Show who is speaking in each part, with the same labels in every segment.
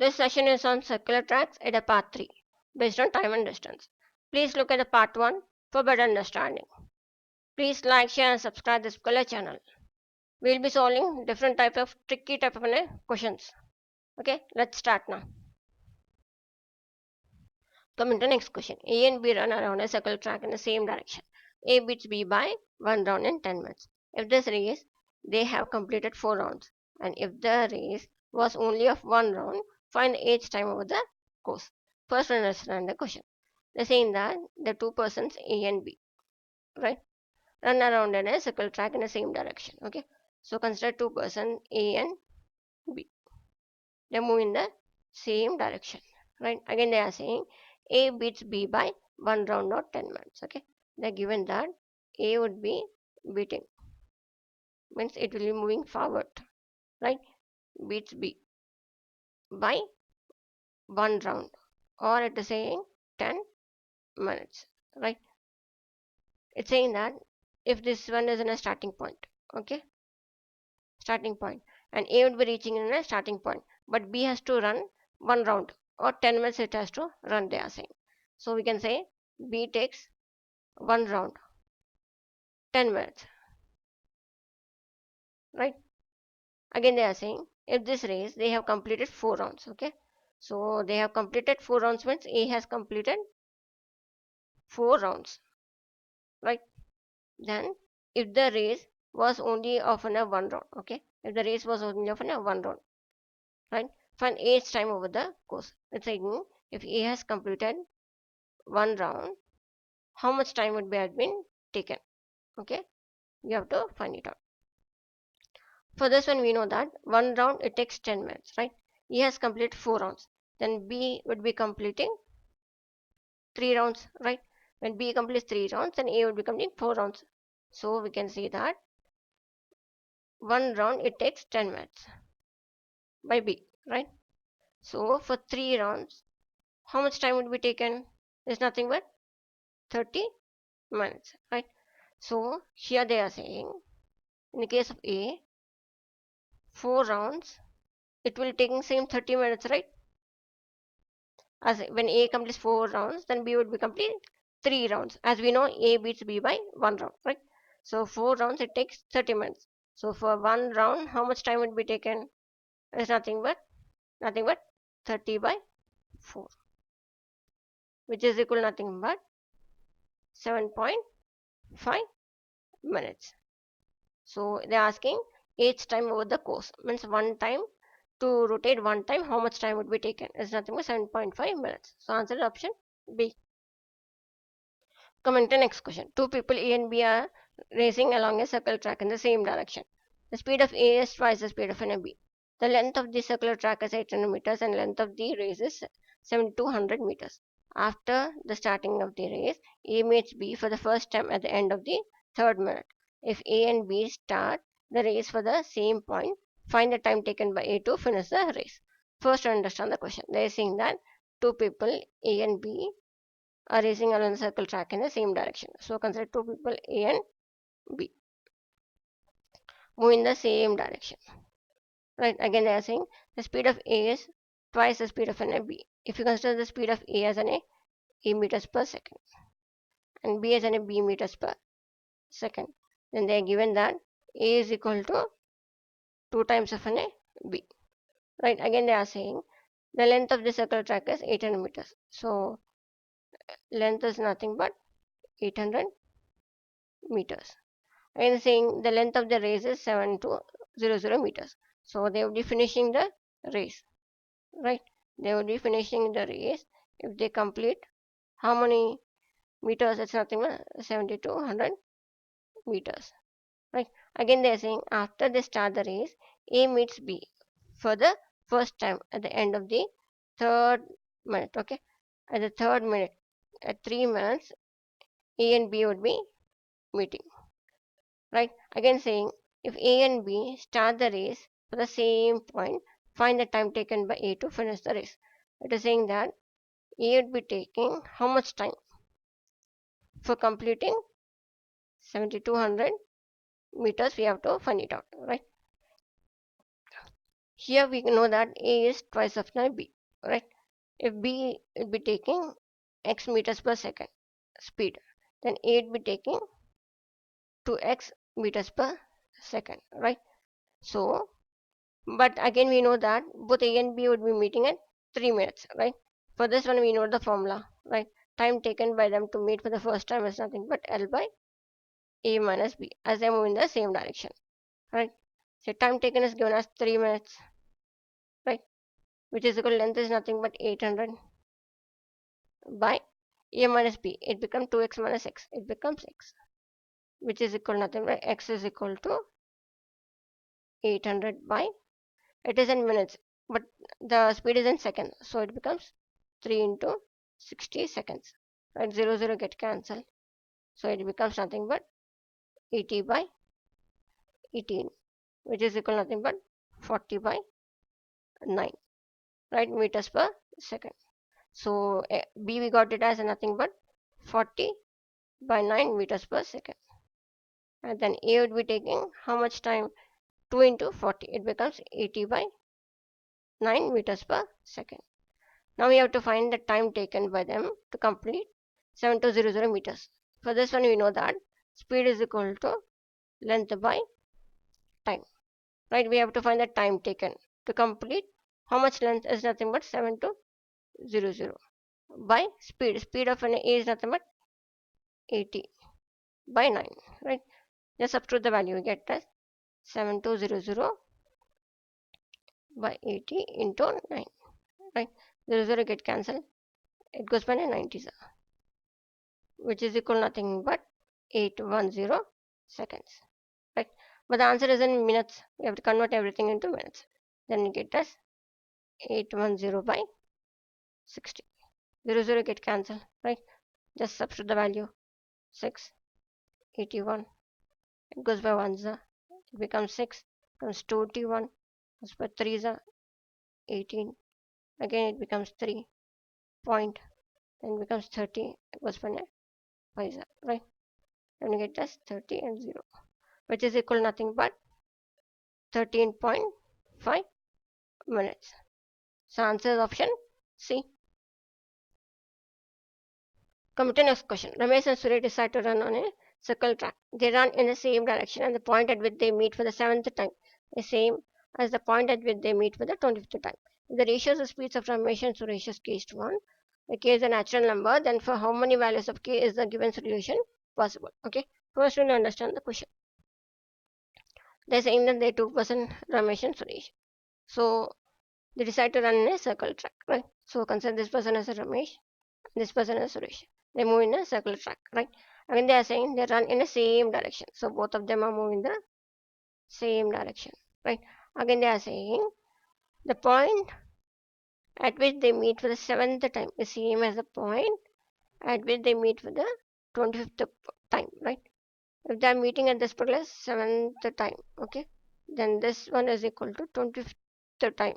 Speaker 1: This session is on circular tracks at a part 3 based on time and distance. Please look at the part 1 for better understanding. Please like, share and subscribe this channel. We will be solving different tricky type of questions. Okay, let's start now. Coming to next question. A and B run around a circular track in the same direction. A beats B by 1 round in 10 minutes. If this race, they have completed 4 rounds. And if the race was only of 1 round, find each time over the course. First, understand the question. They're saying that the two persons A and B, right, run around in a circle track in the same direction. Okay, so consider two persons A and B. They move in the same direction, right? Again, they are saying A beats B by 1 round or 10 minutes. Okay, they're given that A would be beating, means it will be moving forward, right? Beats B by 1 round, or it is saying 10 minutes, right? It's saying that if this one is in a starting point, okay, starting point, and A would be reaching in a starting point, but B has to run 1 round or 10 minutes it has to run, they are saying. So we can say B takes 1 round, 10 minutes, right? Again, they are saying if this race they have completed 4 rounds, okay, so they have completed 4 rounds means A has completed 4 rounds, right? Then if the race was only of a 1 round, okay, if the race was only of a 1 round, right, find each time over the course. It's saying if A has completed 1 round, how much time would be have been taken, okay, you have to find it out. For this one we know that 1 round it takes 10 minutes, right? A has completed 4 rounds, then B would be completing 3 rounds, right? When B completes 3 rounds, then A would be completing 4 rounds. So we can see that 1 round it takes 10 minutes by B, right? So for 3 rounds, how much time would be taken? Is nothing but 30 minutes, right? So here they are saying in the case of A, 4 rounds, it will take same 30 minutes, right? As when A completes 4 rounds, then B would be complete 3 rounds. As we know, A beats B by 1 round, right? So 4 rounds it takes 30 minutes. So for 1 round, how much time would be taken? It's nothing but 30 by 4, which is equal to nothing but 7.5 minutes. So they're asking each time over the course, means one time to rotate 1 time, how much time would be taken? It's nothing but 7.5 minutes. So answer is option B. Coming to next question. Two people A and B are racing along a circle track in the same direction. The speed of A is twice the speed of an B. The length of the circular track is 800 meters and length of the race is 7200 meters. After the starting of the race, A meets B for the first time at the end of the third minute. If A and B start the race for the same point, find the time taken by A to finish the race. First, to understand the question. They are saying that two people A and B are racing along the circle track in the same direction. So consider two people A and B move in the same direction. Right, again they are saying the speed of A is twice the speed of an B. If you consider the speed of A as an A meters per second and B as an B meters per second, then they are given that A is equal to 2 times of an B. Right, again they are saying the length of the circle track is 800 meters. So length is nothing but 800 meters. And saying the length of the race is 7200 meters. So they will be finishing the race, right? They will be finishing the race if they complete how many meters? It's nothing but 7200 meters, right? Again, they are saying after they start the race, A meets B for the first time at the end of the third minute, okay? At the third minute, at 3 minutes, A and B would be meeting. Right, again saying if A and B start the race for the same point, find the time taken by A to finish the race. It is saying that A would be taking how much time for completing 7200 meters. We have to find it out, right? Here we know that A is twice of B. right? If B will be taking x meters per second speed, then A will be taking 2x meters per second, right? So, but again we know that both A and B would be meeting at 3 minutes, right? For this one we know the formula, right? Time taken by them to meet for the first time is nothing but L by A minus B as they move in the same direction, right? So time taken is given as 3 minutes, right? Which is equal to length is nothing but 800 by A minus B. It becomes 2x minus x. It becomes x, which is equal to nothing but x is equal to 800 by, it is in minutes, but the speed is in seconds. So it becomes 3 into 60 seconds, right? 0, 0 get cancelled. So it becomes nothing but 80 by 18, which is equal to nothing but 40 by 9, right? Meters per second. So B we got it as nothing but 40 by 9 meters per second. And then A would be taking how much time? 2 into 40. It becomes 80 by 9 meters per second. Now we have to find the time taken by them to complete 7200 meters. For this one we know that speed is equal to length by time. Right? We have to find the time taken to complete how much length is nothing but 7200 by speed. Speed of an A is nothing but 80 by 9. Right? Just substitute the value, we get as 7200 by 80 into 9. Right? 0 get cancelled. It goes by 90, which is equal to nothing but 810 seconds, right? But the answer is in minutes. We have to convert everything into minutes. Then we get as 810 by 60. 0 get cancelled, right? Just substitute the value 6, 81. It goes by 1, it becomes 6, becomes 21, goes by 3, 18. Again it becomes 3 point, then becomes 30, it goes by 5, right? Then we get as 30 and 0, which is equal to nothing but 13.5 minutes. So answer is option C. Come to next question. Ramesh and Surya decide to run on a circle track. They run in the same direction and the point at which they meet for the 7th time is same as the point at which they meet for the 25th time. If the ratios of speeds of Ramesh and Suresh is k is to 1, the k is a natural number, then for how many values of k is the given solution possible? Okay, first we'll understand the question. They're saying that they 2% Ramesh and Suresh. So they decide to run in a circle track, right? So consider this person as a Ramesh, this person as Suresh. They move in a circle track, right? Again, they are saying they run in the same direction. So both of them are moving the same direction, right? Again, they are saying the point at which they meet for the 7th time is same as the point at which they meet for the 25th time, right? If they are meeting at this particular 7th time, okay, then this one is equal to 25th time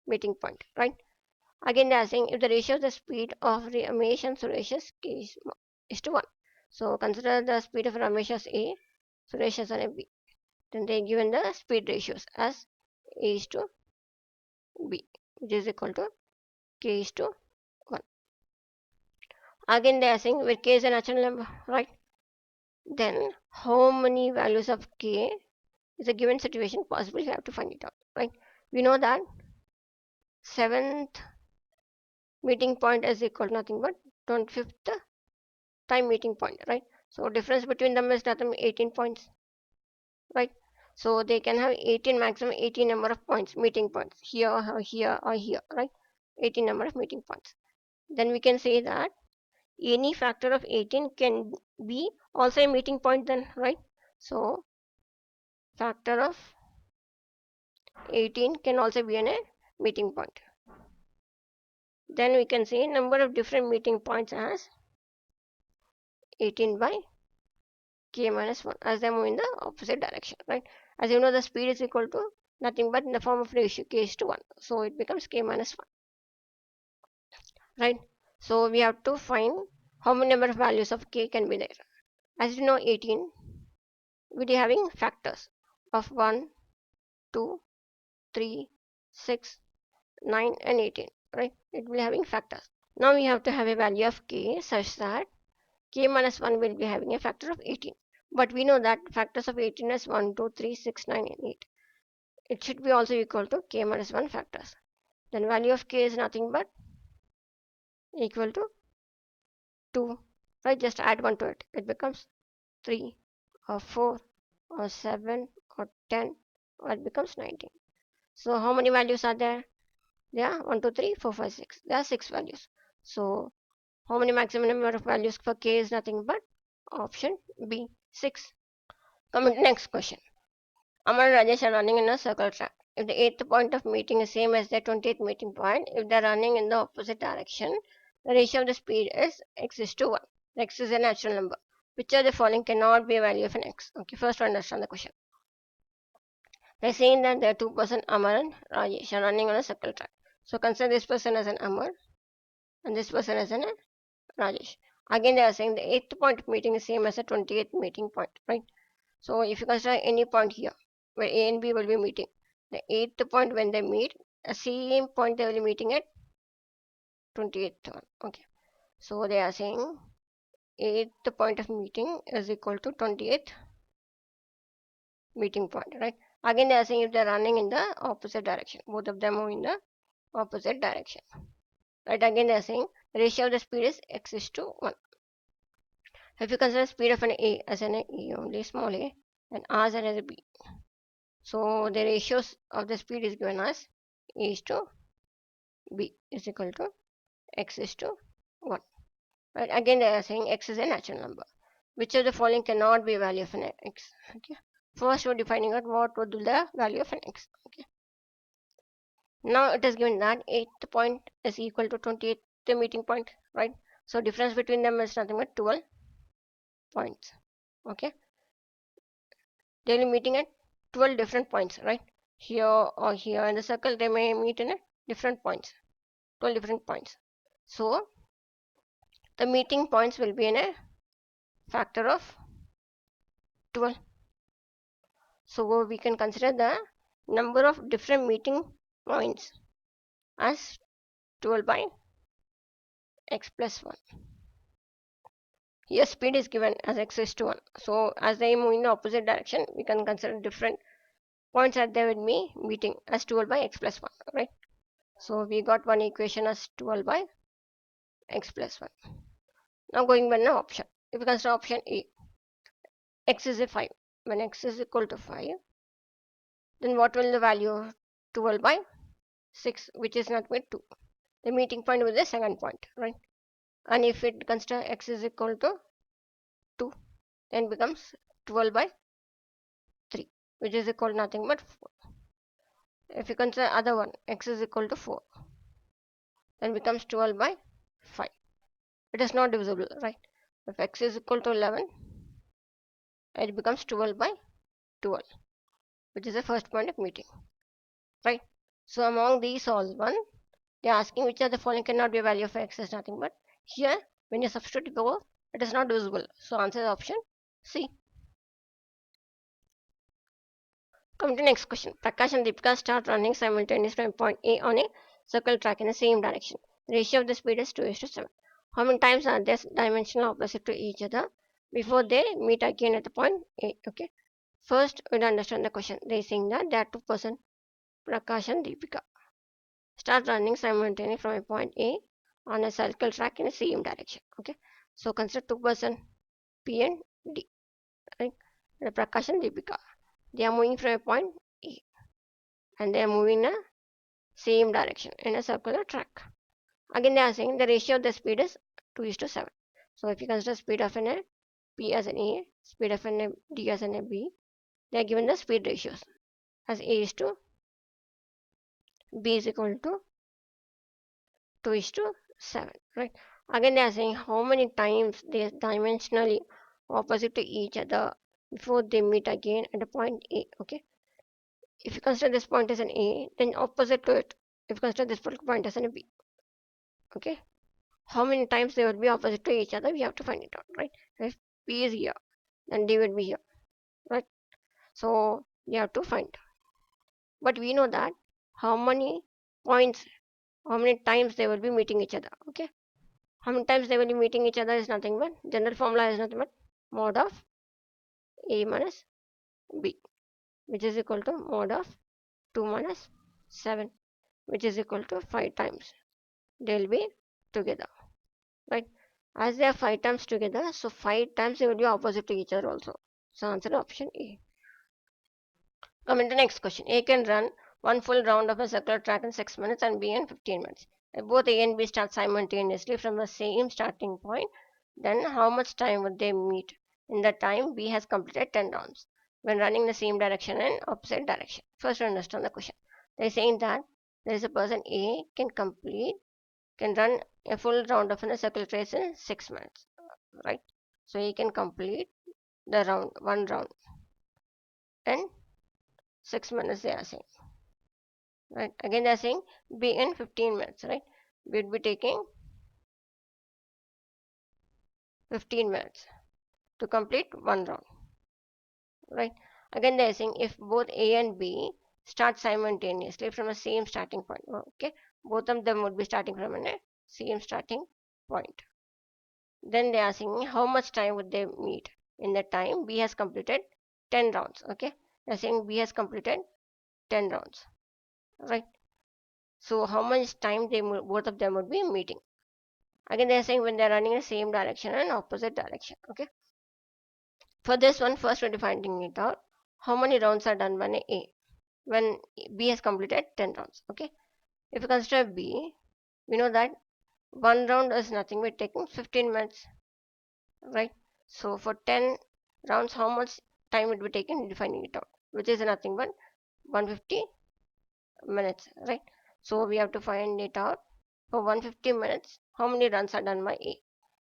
Speaker 1: meeting point, right? Again, they are saying if the ratio of the speed of Ramesh and Suresh's case is to 1. So consider the speed of Ramesh as A, Suresh as an B. Then they given the speed ratios as A is to B, which is equal to K is to 1. Again, they are saying where K is a natural number, right? Then how many values of K is a given situation possible? You have to find it out, right? We know that 7th meeting point is equal to nothing but 25th time meeting point, right? So difference between them is nothing 18 points, right? So they can have 18 maximum 18 number of points, meeting points here or here or here, right? 18 number of meeting points. Then we can say that any factor of 18 can be also a meeting point then, right? So factor of 18 can also be a meeting point. Then we can say number of different meeting points as 18 by k minus 1 as they move in the opposite direction, right? As you know, the speed is equal to nothing but in the form of ratio k is to 1. So it becomes k minus 1, right? So we have to find how many number of values of k can be there. As you know, 18, we'll be having factors of 1, 2, 3, 6, 9 and 18, right? It will be having factors. Now we have to have a value of k such that k minus 1 will be having a factor of 18. But we know that factors of 18 is 1, 2, 3, 6, 9, and 8. It should be also equal to k minus 1 factors. Then value of k is nothing but equal to 2. Right? Just add 1 to it. It becomes 3 or 4 or 7 or 10 or it becomes 19. So how many values are there? There are 1, 2, 3, 4, 5, 6. There are 6 values. So how many maximum number of values for k is nothing but option B, 6. Coming to next question. Amar and Rajesh are running in a circle track. If the 8th point of meeting is same as the 20th meeting point, if they are running in the opposite direction, the ratio of the speed is x is to 1. X is a natural number. Which of the following cannot be a value of an x? Okay, first to understand the question. They're saying that there are two persons, Amar and Rajesh, are running on a circle track. So consider this person as an Amar and this person as an Rajesh. Again, they are saying the 8th point of meeting is same as the 20th meeting point, right? So if you consider any point here where A and B will be meeting, the 8th point when they meet, the same point they will be meeting at 28th one. Okay. So they are saying 8th point of meeting is equal to 28th meeting point, right? Again, they are saying if they are running in the opposite direction, both of them are in the opposite direction, right? Again, they are saying the ratio of the speed is x is to 1. If you consider speed of an A as an A only small a and R as a B, so the ratios of the speed is given as A is to B is equal to x is to 1. Right? Again, they are saying x is a natural number. Which of the following cannot be a value of an x? Okay. First, we're defining out what would be the value of an x. Okay. Now it is given that 8th point is equal to 28th meeting point, right? So difference between them is nothing but 12 points. Okay. They will be meeting at 12 different points, right? Here or here in the circle, they may meet in a different points, 12 different points. So the meeting points will be in a factor of 12. So we can consider the number of different meeting points as 12 by x plus 1. Here speed is given as x is to 1. So as they move in the opposite direction, we can consider different points that they will be meeting as 12 by x plus 1, right? So we got one equation as 12 by x plus 1. Now going by the option. If we consider option A, x is a 5. When x is equal to 5, then what will the value 12 by 6, which is not with 2. The meeting point with the second point, right? And if it consider x is equal to 2, then becomes 12 by 3, which is equal to nothing but 4. If you consider other one, x is equal to 4, then becomes 12 by 5. It is not divisible, right? If x is equal to 11, it becomes 12 by 12, which is the first point of meeting, right? So among these all one, they are asking which of the following cannot be a value of x is nothing but here when you substitute both, it is not divisible. So answer is option C. Come to next question. Prakash and Deepika start running simultaneously from point A on a circle track in the same direction. The ratio of the speed is 2 is to 7. How many times are they dimensional opposite to each other before they meet again at the point A? Okay. First, we'll understand the question. They are saying that there are two persons, Prakash and Deepika, start running simultaneously from a point A on a circle track in the same direction. Okay. So consider two persons P and D. Right? The Prakash and Deepika. They are moving from a point A and they are moving in a same direction in a circular track. Again, they are saying the ratio of the speed is 2 is to 7. So if you consider speed of an A, P as an A, speed of an A, D as an A, B, they are given the speed ratios as A is to B is equal to 2 is to 7, right? Again, they are saying how many times they are dimensionally opposite to each other before they meet again at a point A, okay? If you consider this point as an A, then opposite to it, if you consider this point as an B, okay? How many times they will be opposite to each other, we have to find it out, right? If P is here, then D will be here, right? So we have to find. But we know that how many points how many times they will be meeting each other. Okay, how many times they will be meeting each other is nothing but, general formula is nothing but mod of A minus B, which is equal to mod of 2 minus 7, which is equal to 5 times they'll be together, right? As they are 5 times together, so 5 times they will be opposite to each other also. So answer option A. Coming to the next question. A can run one full round of a circular track in 6 minutes and B in 15 minutes. If both A and B start simultaneously from the same starting point, then how much time would they meet in the time B has completed 10 rounds when running the same direction and opposite direction? First, understand the question. They're saying that there is a person A can run a full round of a circular race in 6 minutes, right? So he can complete the one round in 6 minutes, they are saying, right? Again they are saying B in 15 minutes, right? We'd be taking 15 minutes to complete one round, right? Again they are saying if both A and B start simultaneously from the same starting point, okay, both of them would be starting from a same starting point, then they are saying how much time would they meet in the time B has completed 10 rounds. Okay, they're saying B has completed 10 rounds, right? So how much time both of them would be meeting? Again they're saying when they're running in the same direction and opposite direction. Okay, for this one, first we're finding it out how many rounds are done by A when B has completed 10 rounds. Okay, if you consider B, we know that one round is nothing but taking 15 minutes, right? So for 10 rounds, how much time it will be taken defining it out, which is nothing but 150 minutes, right? So we have to find it out for 150 minutes how many runs are done by A.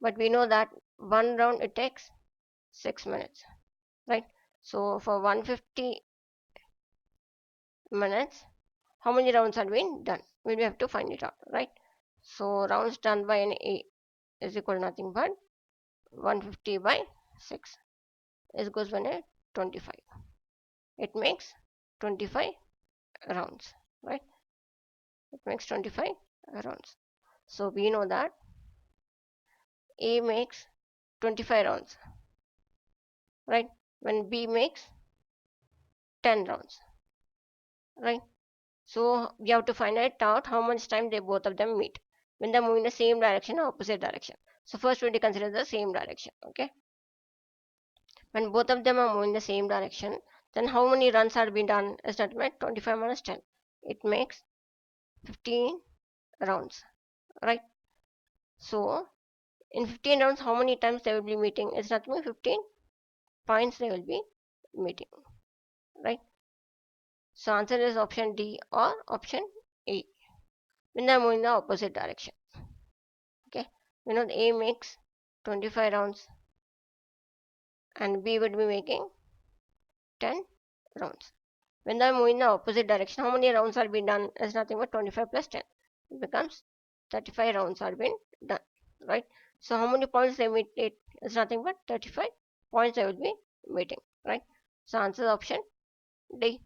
Speaker 1: But we know that one round it takes 6 minutes, right? So for 150 minutes, how many rounds are being done? We have to find it out, right? So rounds done by an A is equal to nothing but 150 by 6 is goes when a 25. It makes 25 rounds, right? It makes 25 rounds. So we know that A makes 25 rounds, right? When B makes 10 rounds, right? So we have to find out how much time they both of them meet when they're moving the same direction or opposite direction. So first we need to consider the same direction. Okay, when both of them are moving the same direction, then how many runs are being done is nothing but 25 minus 10. It makes 15 rounds, right? So in 15 rounds, how many times they will be meeting? It's nothing but 15 points they will be meeting, right? So answer is option D or option A when they're moving in the opposite direction. Okay, we know A makes 25 rounds and B would be making 10 rounds. When they're moving in the opposite direction, how many rounds are being done is nothing but 25 plus 10. It becomes 35 rounds are being done, right? So how many points they meet it is nothing but 35 points they will be meeting, right? So answer is option D.